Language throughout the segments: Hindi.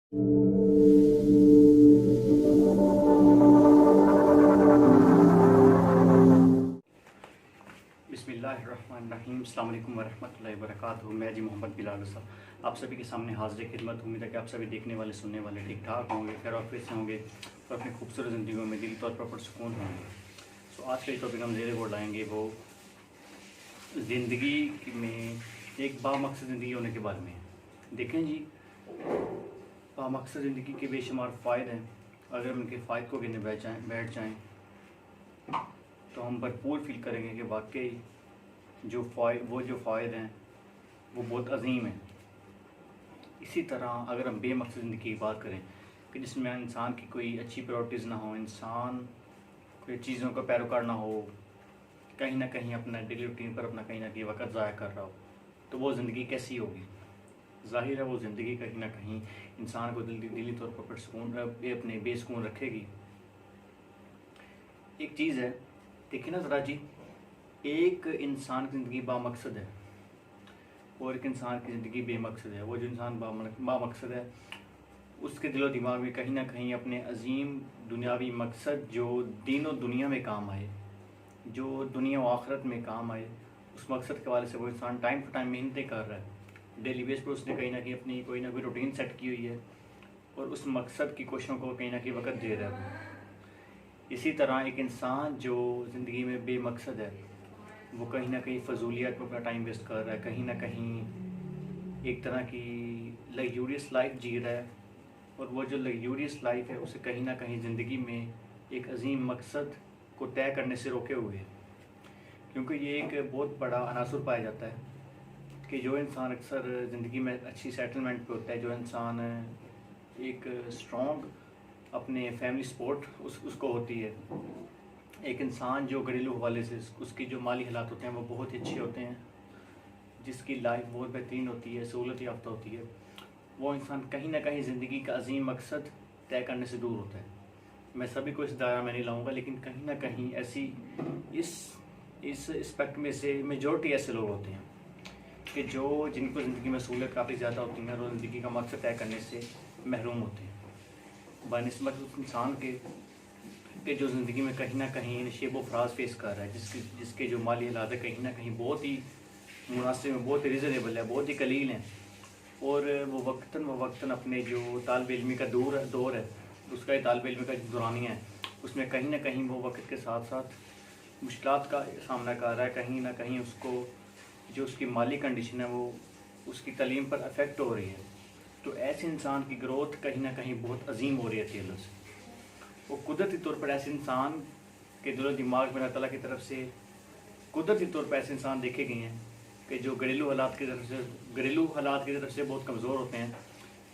बिस्मिल्लाहिर्रहमानिर्रहीम। अस्सलाम वालेकुम वरहमतुल्लाहि वबरकातुहू। मैं जी मोहम्मद बिलाल साहब आप सभी के सामने हाजिर खिदमत। उम्मीद है कि आप सभी देखने वाले सुनने वाले ठीक ठाक होंगे, खैर ऑफिस से होंगे और अपनी खूबसूरत ज़िंदगी में दिली तौर पर सुकून होंगे। तो आज का जो टॉपिक हम ज़ेरे गौर लाएंगे वो ज़िंदगी में एक बामकसद ज़िंदगी होने के बारे में। देखें जी, बामकसद ज़िंदगी के बेशुमार फ़ायदे हैं। अगर हम उनके फ़ायदे को गिनने बैठ जाएँ तो हम भरपूर फील करेंगे कि वाकई जो फ़ायदे हैं वो बहुत अजीम हैं। इसी तरह अगर हम बेमकसद ज़िंदगी की बात करें कि जिसमें इंसान की कोई अच्छी प्रायोरिटीज़ ना हो, इंसान कोई चीज़ों का पैरोकार ना हो, कहीं ना कहीं अपना डेली रूटीन पर अपना कहीं ना कहीं वक्त ज़ाया कर रहा हो, तो वो ज़िंदगी कैसी होगी? ज़ाहिर है वो ज़िंदगी कहीं ना कहीं इंसान को दिली तौर पर सुकून अपने बेसुकून रखेगी। एक चीज़ है, देखिए ना ज़रा जी, एक इंसान की ज़िंदगी बामकसद है और एक इंसान की ज़िंदगी बेमकसद है। वो जो इंसान बामकसद है उसके दिलो दिमाग में कहीं ना कहीं अपने अजीम दुनियावी मकसद जो दीनों दुनिया में काम आए, जो दुनिया व आखिरत में काम आए, उस मकसद के हवाले से वो इंसान टाइम टू टाइम मेहनतें कर रहा है। डेली बेस पर उसने कहीं ना कहीं अपनी कोई ना कोई रूटीन सेट की हुई है और उस मकसद की कोशिशों को कहीं ना कहीं वक्त दे रहा है। इसी तरह एक इंसान जो ज़िंदगी में बेमकसद है वो कहीं ना कहीं फजूलियत में अपना टाइम वेस्ट कर रहा है, कहीं ना कहीं एक तरह की लग्जूरियस लाइफ जी रहा है। और वो जो लग्जूरियस लाइफ है उसे कहीं ना कहीं ज़िंदगी में एक अजीम मकसद को तय करने से रोके हुए है। क्योंकि ये एक बहुत बड़ा अनासुर पाया जाता है कि जो इंसान अक्सर ज़िंदगी में अच्छी सेटलमेंट पे होता है, जो इंसान एक स्ट्रॉन्ग अपने फैमिली सपोर्ट उसको होती है, एक इंसान जो घरेलू हवाले से उसकी जो माली हालात होते हैं वो बहुत ही अच्छे होते हैं, जिसकी लाइफ बहुत बेहतरीन होती है, सहूलत याफ्ता होती है, वो इंसान कहीं ना कहीं ज़िंदगी का अजीम मकसद तय करने से दूर होता है। मैं सभी को इस दायरा में नहीं लाऊंगा, लेकिन कहीं ना कहीं ऐसी इस एस्पेक्ट में से मेजॉरिटी ऐसे लोग होते हैं कि जो जिनको ज़िंदगी में सहूलत काफ़ी ज़्यादा होती है और वो ज़िंदगी का मकसद तय करने से महरूम होते हैं बनस्बत उस इंसान के जो ज़िंदगी में कहीं ना कहीं नशेब व फराज फेस कर रहा है, जिसके जो माली हालात है कहीं ना कहीं बहुत ही मुनासिब में, बहुत ही रिजनेबल है, बहुत ही कलील हैं। और वो वक्तन अपने जो तालिब इल्मी का दौर है, उसका ही तालिब इल्मी का जो दौरानिया है, उसमें कहीं ना कहीं वो वक्त के साथ साथ मुश्किलात का सामना कर रहा है। कहीं ना कहीं उसको जो उसकी माली कंडीशन है वो उसकी तालीम पर अफेक्ट हो रही है। तो ऐसे इंसान की ग्रोथ कहीं ना कहीं बहुत अजीम हो रही है अल्लाह से। वो कुदरती तौर पर ऐसे इंसान के दिलो दिमाग में अल्लाह ताला की तरफ से कुदरती तौर पर ऐसे इंसान देखे गए हैं कि जो घरेलू हालात की तरफ से बहुत कमज़ोर होते हैं,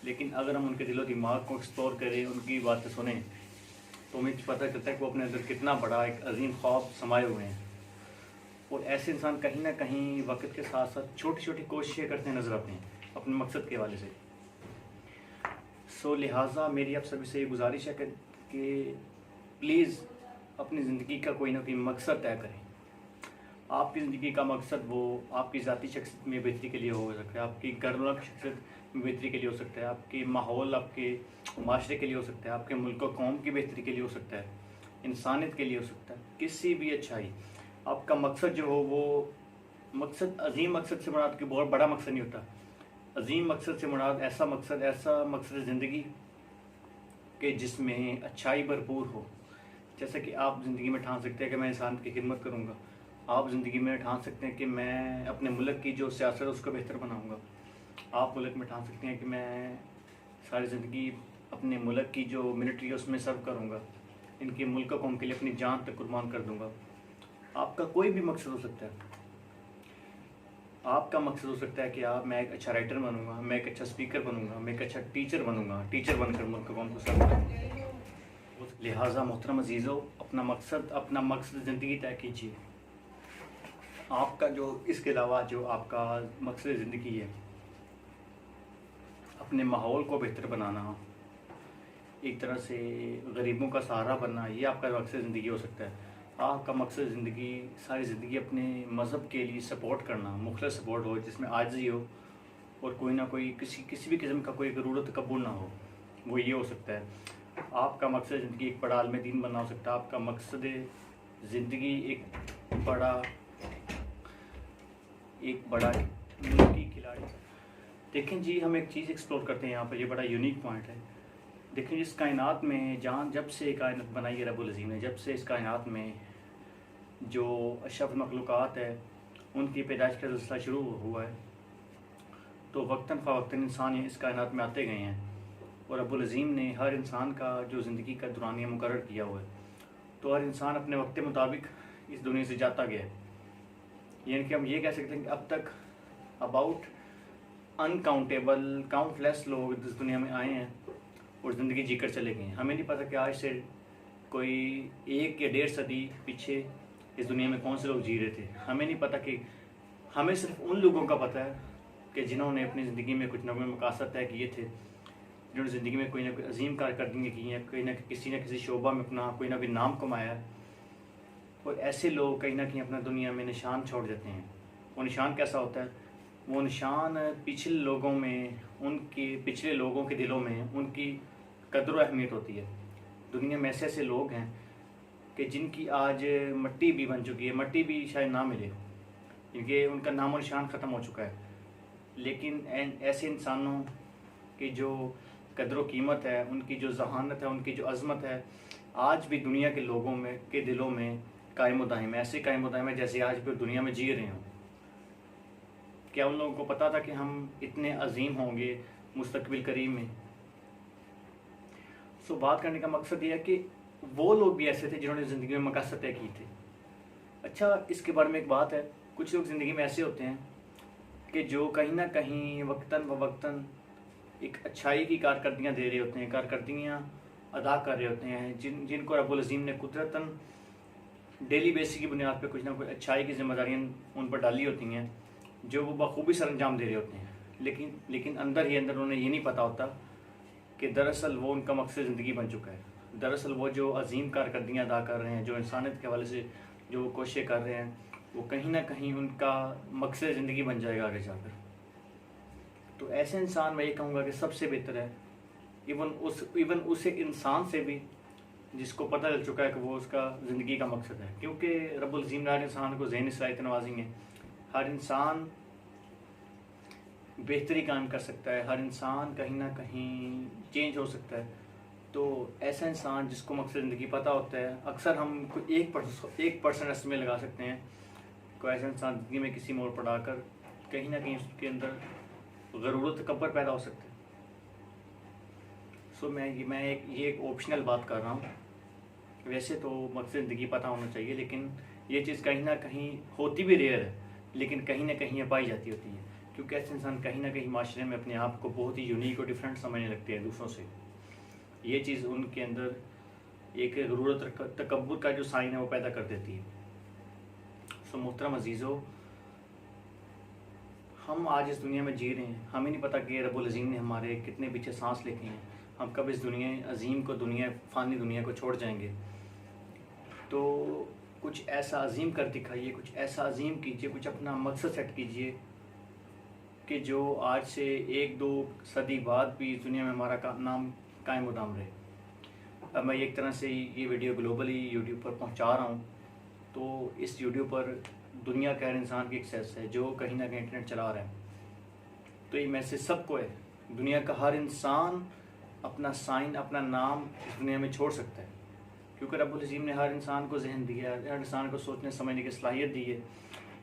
लेकिन अगर हम उनके दिलो दिमाग को एक्सप्लोर करें, उनकी बातें सुने, तो हमें पता चलता है कि वो अपने अंदर कितना बड़ा एक अजीम ख्वाब समाये हुए हैं। और ऐसे इंसान कहीं ना कहीं वक्त के साथ साथ छोटी छोटी कोशिशें करते नज़र आते हैं अपने मकसद के हवाले से। सो लिहाजा मेरी आप सभी से ये गुजारिश है कि प्लीज़ अपनी ज़िंदगी का कोई ना कोई मकसद तय करें। आपकी ज़िंदगी का मकसद वो आपकी ज़ाती शख्सियत में बेहतरी के लिए हो सकता है, आपकी घरवालों की शख्सियत में बेहतरी के लिए हो सकता है, आपके माहौल, आपके माशरे के लिए हो सकता है, आपके मुल्क और कौम की बेहतरी के लिए हो सकता है, इंसानियत के लिए हो सकता है, किसी भी अच्छाई। आपका मकसद जो हो वो मकसद अजीम मकसद से मुराद की बहुत बड़ा मकसद नहीं होता। अजीम मकसद से मुराद ऐसा मकसद ज़िंदगी के जिसमें अच्छाई भरपूर हो। जैसे कि आप ज़िंदगी में ठान सकते हैं कि मैं इंसान की खिदमत करूँगा, आप ज़िंदगी में ठान सकते हैं कि मैं अपने मुल्क की जो सियासत है उसको बेहतर बनाऊँगा, आप मुल्क में ठान सकते हैं कि मैं सारी ज़िंदगी अपने मुल्क की जो मिलिट्री है उसमें सर्व करूँगा, इनके मुल्क कौम के लिए अपनी जान तक कुर्बान कर दूँगा। आपका कोई भी मकसद हो सकता है। आपका मकसद हो सकता है कि मैं एक अच्छा राइटर बनूंगा, मैं एक अच्छा स्पीकर बनूंगा, मैं एक अच्छा टीचर बनूंगा, टीचर बनकर मुल्क कौम को सर्व करूँगा। लिहाजा मोहतरम अजीज़ों, अपना मकसद ज़िंदगी तय कीजिए। आपका जो इसके अलावा जो आपका मकसद ज़िंदगी है, अपने माहौल को बेहतर बनाना, एक तरह से गरीबों का सहारा बनना, ये आपका मकसद ज़िंदगी हो सकता है। आपका मकसद ज़िंदगी सारी ज़िंदगी अपने मज़हब के लिए सपोर्ट करना, मुख्तलिफ सपोर्ट हो जिसमें आजिज़ी हो और कोई ना कोई किसी भी किस्म का कोई ज़रूरत कबूल ना हो। वो ये हो सकता है, आपका मकसद ज़िंदगी एक बड़ा आलम दीन बनना हो सकता है, आपका मकसद ज़िंदगी एक बड़ा यूनिक खिलाड़ी। देखें जी, हम एक चीज़ एक्सप्लोर करते हैं यहाँ पर, ये बड़ा यूनिक पॉइंट है। देखें, इस कायनात में जब से कायनात बनाई है रब्बुल अज़ीम ने, जब से इस कायनात में जो अशरफ मखलूक़ात है उनकी पैदाइश का सिलसिला शुरू हुआ है, तो वक्तन फ़वक्तन इंसान इस कायनात में आते गए हैं और रब्बुल अज़ीम ने हर इंसान का जो ज़िंदगी का दौरानिया मुकर्रर किया हुआ है, तो हर इंसान अपने वक्त के मुताबिक इस दुनिया से जाता गया है। यानी कि हम ये कह सकते हैं कि अब तक अबाउट अनकाउंटेबल काउंटलेस लोग इस दुनिया में आए हैं और ज़िंदगी जीकर चले गए हैं। हमें नहीं पता कि आज से कोई 1 या 1.5 सदी पीछे इस दुनिया में कौन से लोग जी रहे थे। हमें नहीं पता कि हमें सिर्फ उन लोगों का पता है कि जिन्होंने अपनी ज़िंदगी में कुछ न कोई मकासद तय किए थे, जिन्होंने ज़िंदगी में कोई ना कोई अजीम कारकर्दगी की है, कोई ना किसी शोबा में अपना कोई ना कोई नाम कमाया है। और ऐसे लोग कहीं ना कहीं अपना दुनिया में निशान छोड़ देते हैं। वो निशान कैसा होता है? वो निशान पिछले लोगों के दिलों में उनकी कदर अहमियत होती है। दुनिया में ऐसे लोग हैं कि जिनकी आज मट्टी भी बन चुकी है, मट्टी भी शायद ना मिले क्योंकि उनका नाम और निशान ख़त्म हो चुका है, लेकिन ऐसे इंसानों की जो कदर कीमत है, उनकी जो जहानत है, उनकी जो अज़मत है, आज भी दुनिया के लोगों में के दिलों में कायम दायम है। ऐसे कायम दायम है जैसे आज भी दुनिया में जी रहे हों। क्या उन लोगों को पता था कि हम इतने अजीम होंगे मुस्तकबिल करीब में? सो बात करने का मकसद ये है कि वो लोग भी ऐसे थे जिन्होंने ज़िंदगी में मकसद तय की थी। अच्छा, इसके बारे में एक बात है, कुछ लोग ज़िंदगी में ऐसे होते हैं कि जो कहीं ना कहीं वक्तन व वक्तन एक अच्छाई की कारकर्दगियाँ दे रहे होते हैं, कारकर्दगियाँ अदा कर रहे होते हैं, जिनको रब्बुल अज़ीम ने कुदरतन डेली बेसिस की बुनियाद पर कुछ ना कुछ अच्छाई की जिम्मेदारियाँ उन पर डाली होती हैं, जो वो बखूबी सर अंजाम दे रहे होते हैं। लेकिन अंदर ही अंदर उन्हें ये नहीं पता होता कि दरअसल वो उनका मकसद ज़िंदगी बन चुका है। दरअसल वो जो अजीम कारकर्दगियाँ अदा कर रहे हैं, जो इंसानियत के हवाले से जो वो कोशिशें कर रहे हैं, वो कहीं ना कहीं उनका मकसद ज़िंदगी बन जाएगा आगे जाकर। तो ऐसे इंसान मैं ये कहूँगा कि सबसे बेहतर है इवन उस इंसान से भी जिसको पता चल चुका है कि वो उसका ज़िंदगी का मकसद है, क्योंकि रब्बुल अज़ीम ने हर इंसान को ज़हनी सलाहियत नवाजी है। हर इंसान बेहतरी काम कर सकता है, हर इंसान कहीं ना कहीं चेंज हो सकता है। तो ऐसा इंसान जिसको मकसद ज़िंदगी पता होता है, अक्सर हम 1% एस्टिमेट लगा सकते हैं कोई ऐसा इंसान ज़िंदगी में किसी मोड़ पर आकर कहीं ना कहीं उसके अंदर ज़रूरत तकब्बर पैदा हो सकता है। सो मैं एक ऑप्शनल बात कर रहा हूँ। वैसे तो मकसद ज़िंदगी पता होना चाहिए, लेकिन ये चीज़ कहीं ना कहीं होती भी रेयर है, लेकिन कहीं ना कहीं ये पाई जाती होती है, क्योंकि ऐसे इंसान कहीं ना कहीं माशरे में अपने आप को बहुत ही यूनिक और डिफरेंट समझने लगते हैं दूसरों से। ये चीज़ उनके अंदर एक ज़रूरत तकब्बुर का जो साइन है वो पैदा कर देती है। सो मोहतरम अजीज़ो, हम आज इस दुनिया में जी रहे हैं, हमें नहीं पता कि रब्बुल अज़ीम ने हमारे कितने पीछे सांस लेके हैं, हम कब इस फ़ानी दुनिया को छोड़ जाएंगे। तो कुछ ऐसा अजीम कर दिखाइए, कुछ ऐसा अजीम कीजिए, कुछ अपना मकसद सेट कीजिए कि जो आज से 1-2 सदी बाद भी इस दुनिया में हमारा नाम कायम दाम रहे। अब मैं एक तरह से ये वीडियो ग्लोबली यूट्यूब पर पहुंचा रहा हूं, तो इस यूट्यूब पर दुनिया के हर इंसान की एक्सेस है जो कहीं ना कहीं इंटरनेट चला रहा है। तो ये मैसेज सबको है, दुनिया का हर इंसान अपना साइन, अपना नाम इस दुनिया में छोड़ सकता है, क्योंकि रब्बुल अज़ीम ने हर इंसान को जहन दिया है, हर इंसान को सोचने समझने की सलाहियत दी है,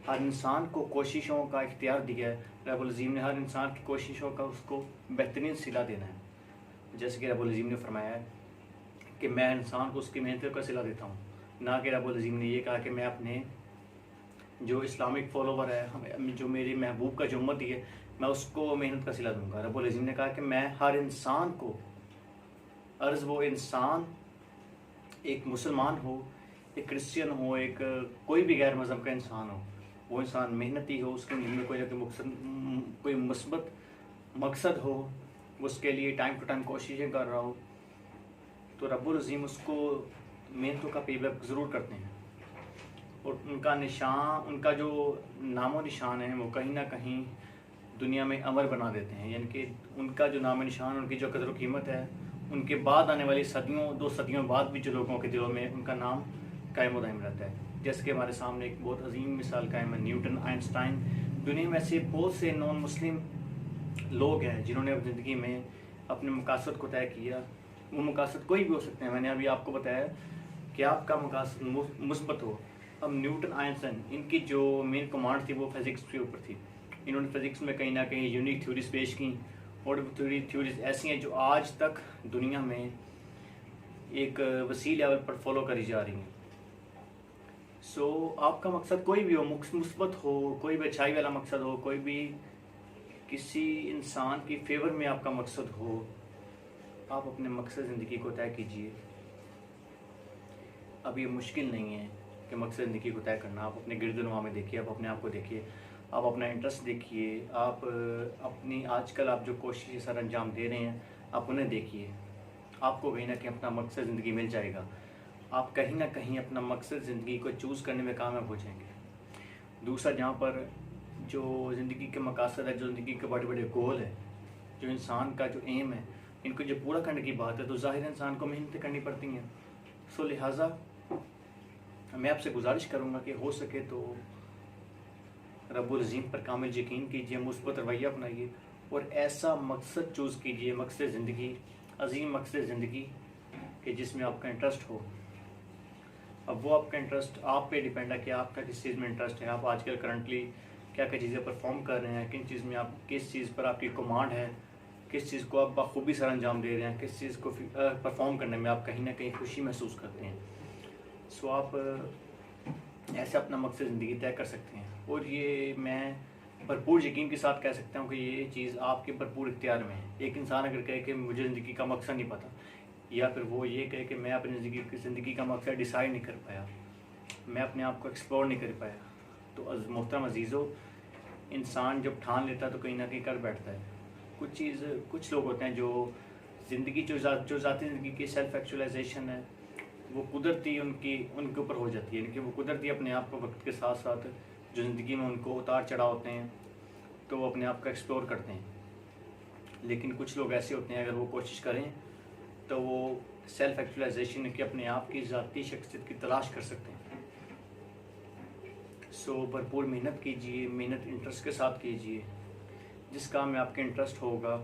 हर इंसान को कोशिशों का इख्तियार दिया है। रब्बुल अज़ीम ने हर इंसान की कोशिशों का उसको बेहतरीन सिला देना है। जैसे कि रब्बुल अज़ीम ने फरमाया है कि मैं इंसान को उसकी मेहनत का सिला देता हूँ, ना कि रब्बुल अज़ीम ने ये कहा कि मैं अपने जो इस्लामिक फॉलोवर है, जो मेरे महबूब का जो उम्मती है, मैं उसको मेहनत का सिला दूँगा। रब्बुल अज़ीम ने कहा कि मैं हर इंसान को, अर्ज़ वो इंसान एक मुसलमान हो, एक क्रिश्चियन हो, एक कोई भी गैर मज़हब का इंसान हो, वो इंसान मेहनती हो, उसके में कोई मुस्बत मकसद हो, उसके लिए टाइम टू टाइम कोशिशें कर रहा हो, तो रब्बुल अज़ीम उसको मेहनतों का पेबैक ज़रूर करते हैं। और उनका जो नामो निशान है वो कहीं ना कहीं दुनिया में अमर बना देते हैं। यानी कि उनका जो नाम निशान, उनकी जो कदर कीमत है उनके बाद आने वाली सदियों 2 सदियों बाद भी जो लोगों के दिलों में उनका नाम कायम दायम रहता है। जैसे कि हमारे सामने एक बहुत अजीम मिसाल कायम है, न्यूटन, आइंस्टाइन। दुनिया में ऐसे बहुत से नॉन मुस्लिम लोग हैं जिन्होंने अपनी ज़िंदगी में अपने मकासद को तय किया। वो मकासद कोई भी हो सकते हैं, मैंने अभी आपको बताया कि आपका मकासद मुस्बत हो। अब न्यूटन, आइंस्टाइन, इनकी जो मेन कमांड थी वो फिज़िक्स के ऊपर थी। इन्होंने फिज़िक्स में कहीं ना कहीं यूनिक थ्योरीज पेश की, और थ्योरीज ऐसी हैं जो आज तक दुनिया में एक वसी लेवल पर फॉलो करी जा रही हैं। सो आपका मकसद कोई भी हो, मुस्बत हो, कोई भी अच्छाई वाला मकसद हो, कोई भी किसी इंसान की फेवर में आपका मकसद हो, आप अपने मकसद ज़िंदगी को तय कीजिए। अब ये मुश्किल नहीं है कि मकसद ज़िंदगी को तय करना। आप अपने गिरदनुमा में देखिए, आप अपने आप को देखिए, आप अपना इंटरेस्ट देखिए, आप अपनी आजकल आप जो कोशिशें सर अंजाम दे रहे हैं आप उन्हें देखिए। आपको कहीं ना कहीं अपना मकसद ज़िंदगी मिल जाएगा। आप कहीं ना कहीं अपना मकसद ज़िंदगी को चूज़ करने में कामयाब हो जाएंगे। दूसरा, जहाँ पर जो ज़िंदगी के मकासद है, जो ज़िंदगी के बड़े बड़े गोल है, जो इंसान का जो एम है, इनको जो पूरा करने की बात है तो ज़ाहिर इंसान को मेहनत करनी पड़ती हैं। सो लिहाजा मैं आपसे गुजारिश करूँगा कि हो सके तो रब्बुल अज़ीम पर कामिल यकीन कीजिए, मुस्बत रवैया अपनाइए और ऐसा मकसद चूज़ कीजिए, मकसद ज़िंदगी, अजीम मकसद ज़िंदगी कि जिसमें आपका इंटरेस्ट हो। अब वो आपका इंटरेस्ट आप पे डिपेंड है कि आपका किस चीज़ में इंटरेस्ट है। आप आजकल करंटली क्या क्या चीज़ें परफॉर्म कर रहे हैं, किन चीज़ में आप, किस चीज़ पर आपकी कमांड है, किस चीज़ को आप बखूबी सर अंजाम दे रहे हैं, किस चीज़ को परफॉर्म करने में आप कहीं ना कहीं खुशी महसूस करते हैं। सो आप ऐसे अपना मकसद ज़िंदगी तय कर सकते हैं। और ये मैं भरपूर यकीन के साथ कह सकता हूँ कि ये चीज़ आपके भरपूर इख्तियार में है। एक इंसान अगर कहे कि मुझे ज़िंदगी का मकसद नहीं पता, या फिर वो ये कहे कि मैं अपनी ज़िंदगी का मकसद डिसाइड नहीं कर पाया, मैं अपने आप को एक्सप्लोर नहीं कर पाया, तो मोहतरम अजीज़ों, इंसान जब ठान लेता है तो कहीं ना कहीं कर बैठता है। कुछ लोग होते हैं जो ज़िंदगी जो ज़ाती ज़िंदगी की सेल्फ एक्चुअलाइजेशन है वो कुदरती उनके ऊपर हो जाती है, यानी कि वो कुदरती अपने आप को वक्त के साथ साथ जो ज़िंदगी में उनको उतार चढ़ाव होते हैं तो वो अपने आप को एक्सप्लोर करते हैं। लेकिन कुछ लोग ऐसे होते हैं अगर वो कोशिश करें तो वो सेल्फ एक्चुअलाइजेशन की अपने आप की ज़ाती शख्सियत की तलाश कर सकते हैं। सो भरपूर मेहनत कीजिए, मेहनत इंटरेस्ट के साथ कीजिए। जिस काम में आपके इंटरेस्ट होगा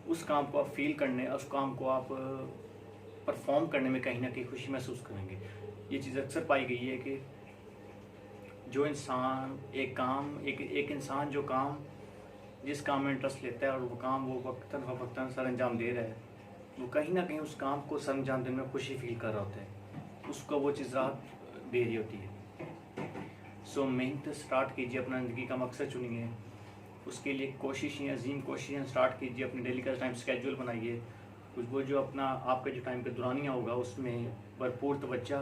उस काम को आप फील करने, उस काम को आप परफॉर्म करने में कहीं ना कहीं खुशी महसूस करेंगे। ये चीज़ अक्सर पाई गई है कि जो इंसान एक इंसान जो काम, जिस काम में इंटरेस्ट लेता है और वो काम वो वक्तन सर अंजाम दे रहा है, वो कहीं ना कहीं उस काम को सर अंजाम देने में खुशी फील कर रहा होता है, उसको वो चीज़ राहत दे रही होती है। सो मेहनत स्टार्ट कीजिए, अपना ज़िंदगी का मकसद चुनिए, उसके लिए कोशिशें, अजीम कोशिशें स्टार्ट कीजिए, अपने डेली का टाइम स्केड्यूल बनाइए। वो जो आपका जो टाइम का दौरानिया होगा उसमें भरपूर तवज्जो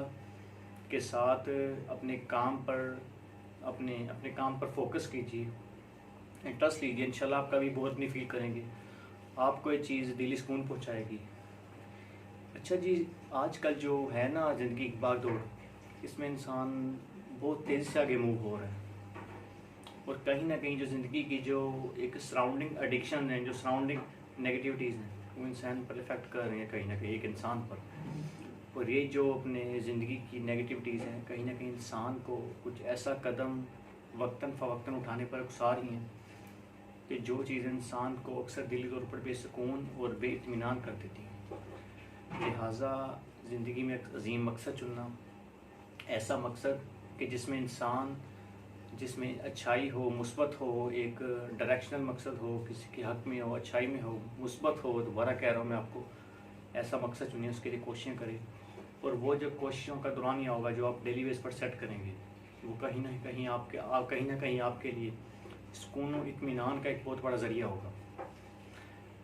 के साथ अपने काम पर फोकस कीजिए, इंटरेस्ट लीजिए। इंशाल्लाह आप कभी बोर नहीं फील करेंगे, आपको ये चीज़ दिली सुकून पहुंचाएगी। अच्छा जी, आजकल जो है ना ज़िंदगी की भाग दौड़, इसमें इंसान बहुत तेज़ी से आगे मूव हो रहा है और कहीं ना कहीं जो ज़िंदगी की जो एक सराउंडिंग एडिक्शन है, जो सराउंडिंग नेगेटिविटीज़ हैं, वो इंसान पर इफ़ेक्ट कर रही हैं कहीं ना कहीं एक इंसान पर। और ये जो अपने ज़िंदगी की नेगेटिविटीज़ हैं कहीं ना कहीं इंसान को कुछ ऐसा कदम वक्तन फ़वक्तन उठाने पर उकसा रही हैं कि जो चीज़ इंसान को अक्सर दिली तौर पर बेसुकून और बेइत्मीनान कर देती हैं। लिहाजा ज़िंदगी में एक अजीम मकसद चुनना, ऐसा मकसद कि जिसमें अच्छाई हो, मुस्बत हो, एक डायरेक्शनल मकसद हो, किसी के हक़ में हो, अच्छाई में हो, मुस्बत हो। दोबारा कह रहा हूँ मैं आपको, ऐसा मकसद चुनिए, उसके लिए कोशिशें करें। और वो जो कोशिशों का दौरानिया होगा जो आप डेली बेस पर सेट करेंगे, वो कहीं ना कहीं आपके लिए सुकून और इत्मीनान का एक बहुत बड़ा ज़रिया होगा।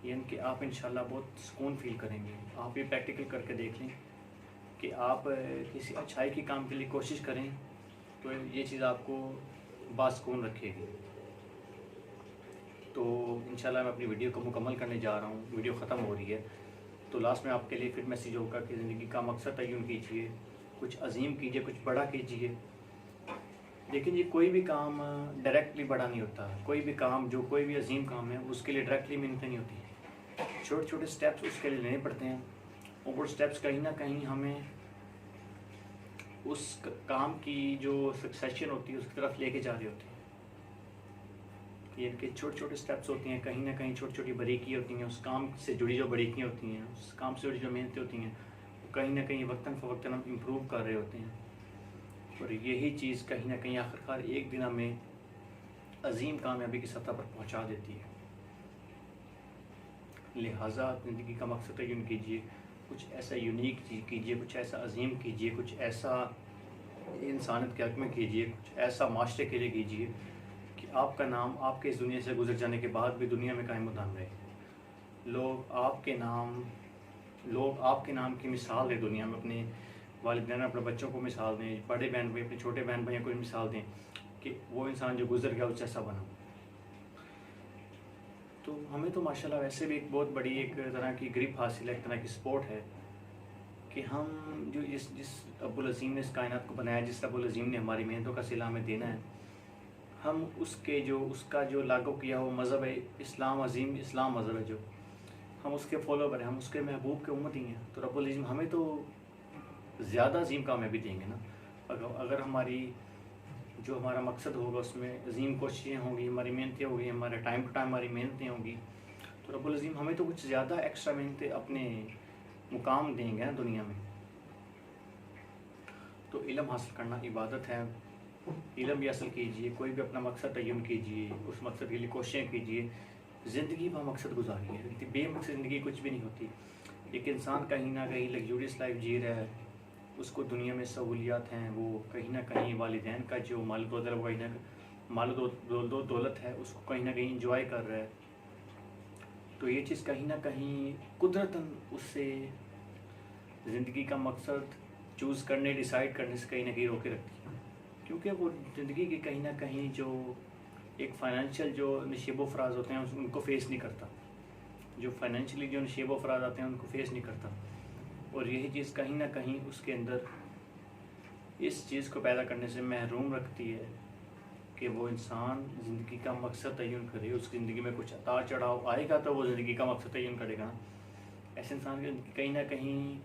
यानी कि आप इंशाल्लाह बहुत सुकून फील करेंगे। आप ये प्रैक्टिकल करके देख लें कि आप किसी अच्छाई के काम के लिए कोशिश करें तो ये चीज़ आपको बासुकून रखेगी। तो इंशाल्लाह मैं अपनी वीडियो को मुकम्मल करने जा रहा हूँ, वीडियो ख़त्म हो रही है। तो लास्ट में आपके लिए फिर मैसेज होगा कि ज़िंदगी का मकसद तय्युन कीजिए, कुछ अजीम कीजिए, कुछ बड़ा कीजिए। लेकिन ये कोई भी काम डायरेक्टली बड़ा नहीं होता। कोई भी अजीम काम है उसके लिए डायरेक्टली मेहनत नहीं होती, छोटे छोटे स्टेप्स उसके लिए लेने पड़ते हैं, और वो स्टेप्स कहीं ना कहीं हमें उस काम की जो सक्सेशन होती है उसकी तरफ लेके जा रहे होते हैं। ये इनके छोटे छोटे स्टेप्स होती हैं, कहीं ना कहीं छोटी छोटी बारीकी होती हैं, उस काम से जुड़ी जो बारीकियाँ होती हैं, उस काम से जुड़ी जो मेहनतें होती हैं, वो कहीं ना कहीं वक्तन फ़वक्तन हम इम्प्रूव कर रहे होते हैं। और यही चीज़ कहीं ना कहीं आखिरकार एक दिन हमें अजीम कामयाबी की सतह पर पहुंचा देती है। लिहाजा ज़िंदगी का मकसद तयन कीजिए, कुछ ऐसा यूनिक चीज़ कीजिए, कुछ ऐसा अजीम कीजिए, कुछ ऐसा इंसानियत के हक़ में कीजिए, कुछ ऐसा माशरे के लिए कीजिए कि आपका नाम आपके इस दुनिया से गुजर जाने के बाद भी दुनिया में कायम दाम रहे। लोग आपके नाम की मिसाल दें दुनिया में, अपने वालिदैन अपने बच्चों को मिसाल दें, बड़े बहन भाई अपने छोटे बहन भाइयों को मिसाल दें कि वो इंसान जो गुजर गया उस जैसा बना। तो हमें तो माशाल्लाह वैसे भी एक बहुत बड़ी एक तरह की ग्रिप हासिल है, एक तरह की सपोर्ट है कि हम जो जिस रब्बुल अज़ीम ने इस कायनात को बनाया, जिस रब्बुल अज़ीम ने हमारी मेहनतों का सिला हमें देना है, हम उसका जो लागू किया हुआ मज़हब है इस्लाम, अज़ीम इस्लाम मज़हब है, जो हम उसके फॉलोवर हैं, हम उसके महबूब के उम्मती हैं। तो रब्बुल अज़ीम हमें तो ज़्यादा अज़ीम कामयाबी देंगे ना, अगर हमारा मकसद होगा उसमें अज़ीम कोशिशें होंगी, हमारी मेहनतें होंगी, हमारे टाइम टू टाइम हमारी मेहनतें होंगी, तो रब्बुल अज़ीम हमें तो कुछ ज़्यादा एक्स्ट्रा मेहनतें अपने मुकाम देंगे ना दुनिया में। तो इल्म हासिल करना इबादत है, इल्म भी हासिल कीजिए, कोई भी अपना मकसद तयन कीजिए, उस मकसद के लिए कोशिशें कीजिए। ज़िंदगी मकसद गुजारिए, बेमकसद ज़िंदगी कुछ भी नहीं होती। एक इंसान कहीं ना कहीं लग्जूरियस लाइफ जी रहा है, उसको दुनिया में सहूलियात हैं, वो कहीं ना कहीं वालिदैन का जो माल दौलत है उसको कहीं ना कहीं इंजॉय कर रहा है। तो ये चीज़ कहीं ना कहीं कुदरतन उससे ज़िंदगी का मकसद चूज़ करने, डिसाइड करने से कहीं ना कहीं रोके रखती है, क्योंकि वो ज़िंदगी के कहीं ना कहीं जो एक फ़ाइनेंशियल जो नशीब फ़राज होते हैं उनको फेस नहीं करता, जो फाइनेंशियली जो नशीब फ़राज आते हैं उनको फेस नहीं करता। और यही चीज़ कहीं ना कहीं उसके अंदर इस चीज़ को पैदा करने से महरूम रखती है कि वो इंसान ज़िंदगी का मकसद तयन करे। उसकी ज़िंदगी में कुछ उतार चढ़ाव आएगा तो वो ज़िंदगी का मकसद तयन करेगा ना। ऐसे इंसान की कहीं ना कहीं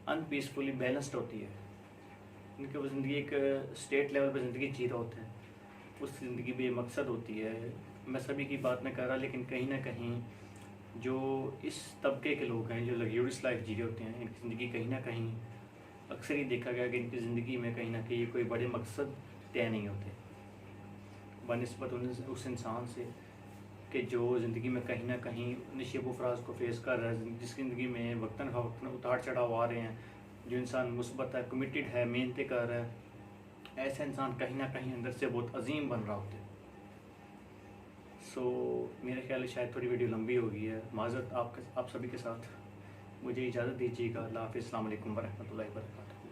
अनपीसफुली बैलेंस्ड होती है, क्योंकि वो ज़िंदगी एक स्टेट लेवल पर ज़िंदगी जी रहा होता है, उसकी ज़िंदगी बेमकसद होती है। मैं सभी की बात नहीं कर रहा, लेकिन कहीं ना कहीं जो इस तबके के लोग हैं जो लग्जूरियस लाइफ जी रहे होते हैं, इनकी ज़िंदगी कहीं ना कहीं अक्सर ही देखा गया कि इनकी ज़िंदगी में कहीं ना कहीं कोई बड़े मकसद तय नहीं होते बनिस्बत उस इंसान से कि जो ज़िंदगी में कहीं ना कहीं नशीब फ़राज को फेस कर रहा है, जिसकी ज़िंदगी में वक्तन फ़वक्तन उतार चढ़ाव आ रहे हैं। जो इंसान मुस्बत है, कमिटेड है, मेहनतें कर रहा है, ऐसा इंसान कहीं ना कहीं अंदर से बहुत अजीम बन रहा होता है। मेरे ख्याल में शायद थोड़ी वीडियो लंबी हो गई है, माज़रत आप सभी के साथ। मुझे इजाज़त दीजिएगा। अल्लाह हाफ़िज़, अस्सलाम वालेकुम वरहमतुल्लाहि वबरकातुहू।